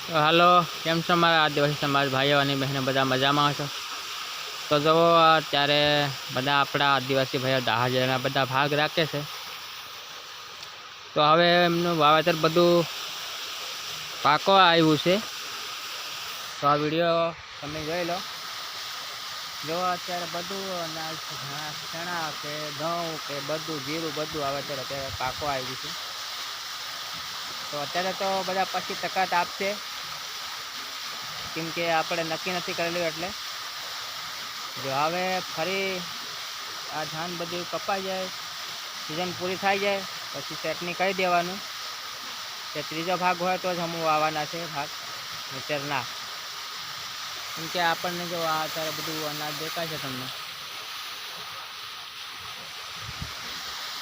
તો હાલો, કેમ છો મારા આદિવાસી સમાજ ભાઈઓ અને બહેનો? બધા મજામાં છો? તો જુઓ, અત્યારે બધા આપણા આદિવાસી ભાઈઓ દાહાજના બધા ભાગ રાખે છે. તો હવે એમનું વાવેતર બધું પાકવા આવ્યું છે. તો આ વિડીયો તમે જોઈ લો. જો અત્યારે બધું અનાજ, ચણા કે ઘઉં કે બધું જીરું બધું વાવેતર અત્યારે પાકવા આવ્યું છે. તો અત્યારે તો બધા 25% આપશે, કેમ કે આપણે નક્કી નથી કરેલું. એટલે જો હવે ફરી આ ધાન બધું કપાઈ જાય, સિઝન પૂરી થઈ જાય પછી સેટની કહી દેવાનું કે ત્રીજો ભાગ હોય તો જ અમે વાવવાના છે ભાગ, નહીંતર ના. કેમ કે આપણને જો આ અત્યારે બધું અનાજ દેખાય છે તમને,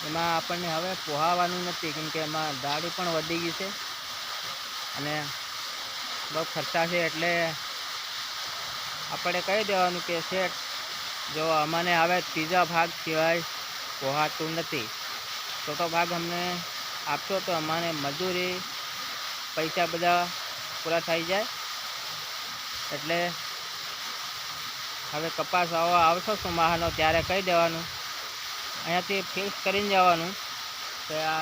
એમાં આપણને હવે પોહાવાનું નથી, કેમ કે એમાં દાડી પણ વધી ગઈ છે અને બહુ ખર્ચા છે. એટલે આપણે કહી દેવાનું કે શેઠ, જો અમને હવે ત્રીજા ભાગ સિવાય પોહાતું નથી, ચોથો ભાગ અમને આપશો તો અમને મજૂરી પૈસા બધા પૂરા થઈ જાય. એટલે હવે કપાસ વાવવા આવશો ચોમાસાનો ત્યારે કહી દેવાનું, અહીંયાથી ફિક્સ કરીને જવાનું કે આ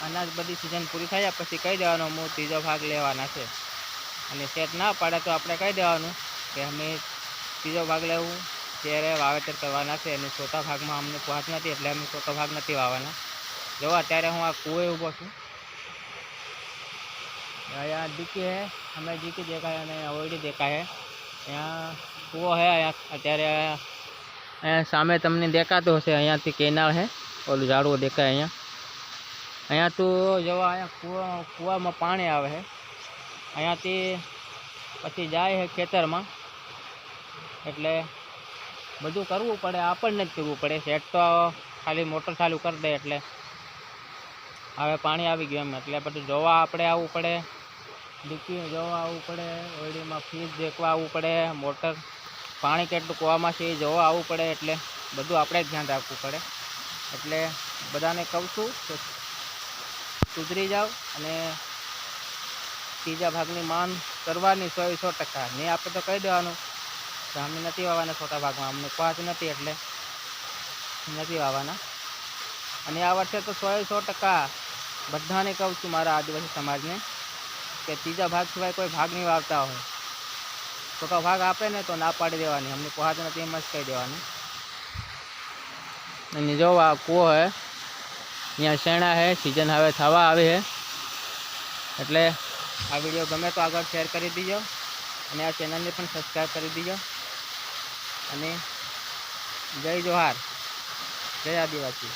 અનાજ બધી સિઝન પૂરી થઈ જાય પછી કહી દેવાનું હું ત્રીજો ભાગ લેવાના છે. અને સેટ ના પાડે તો આપણે કહી દેવાનું કે અમે ત્રીજો ભાગ લેવું ત્યારે વાવેતર કરવાના છે અને ચોથા ભાગમાં અમને પહોંચ નથી, એટલે અમે ચોથો ભાગ નથી વાવવાના. જો અત્યારે હું આ કૂવે ઊભો છું, અહીંયા દીકી હે, हमें દીકી દેખાય અને ઓયડી દેખાય હે. અહીંયા કૂવો હે, અહીંયા અત્યારે અહીંયા સામે તમને દેખાતું હશે, અહીંયાથી કેનાલ હે, ઓલું ઝાડવું દેખાય અહીંયા. અહીંયા તો જો અહીંયા કૂવામાં પાણી આવે છે, અહીંયાથી પછી જાય છે ખેતરમાં. એટલે બધું કરવું પડે, આપણને જ કરવું પડે. સેટ તો ખાલી મોટર ચાલુ કરી દે એટલે હવે પાણી આવી ગયું એમ, એટલે બધું જોવા આપણે આવવું પડે, દીકી જોવા આવવું પડે, ઓયડીમાં ફીસ દેખવા આવવું પડે, મોટર પાણી કેટલું કૂવામાં છે એ જોવા આવવું પડે. એટલે બધું આપણે જ ધ્યાન રાખવું પડે. એટલે બધાને કહું છું કે સુધરી જાઓ અને ત્રીજા ભાગની માંગ કરવાની 100% નહીં આપણે તો કહી દેવાનું કે અમે નથી વાવવાના ચોથા ભાગમાં, અમને પહોંચતું નથી એટલે નથી વાવવાના. અને આ વર્ષે તો 100% બધાને કહું છું, મારા આદિવાસી સમાજને, કે ત્રીજા ભાગ સિવાય કોઈ ભાગ નહીં વાવતા હોય. ચોથો ભાગ આપે ને તો ના પાડી દેવાની, અમને પહોંચતું નથી એમ જ કહી દેવાનું. અને જો આ કૂવો હે, અહીંયા શેણા હે, સિઝન હવે થવા આવી છે. એટલે આ વિડીયો ગમે તો આગળ શેર કરી દીજો અને આ ચેનલને પણ સબસ્ક્રાઈબ કરી દીજો. અને જય જોહાર, જય આદિવાસી.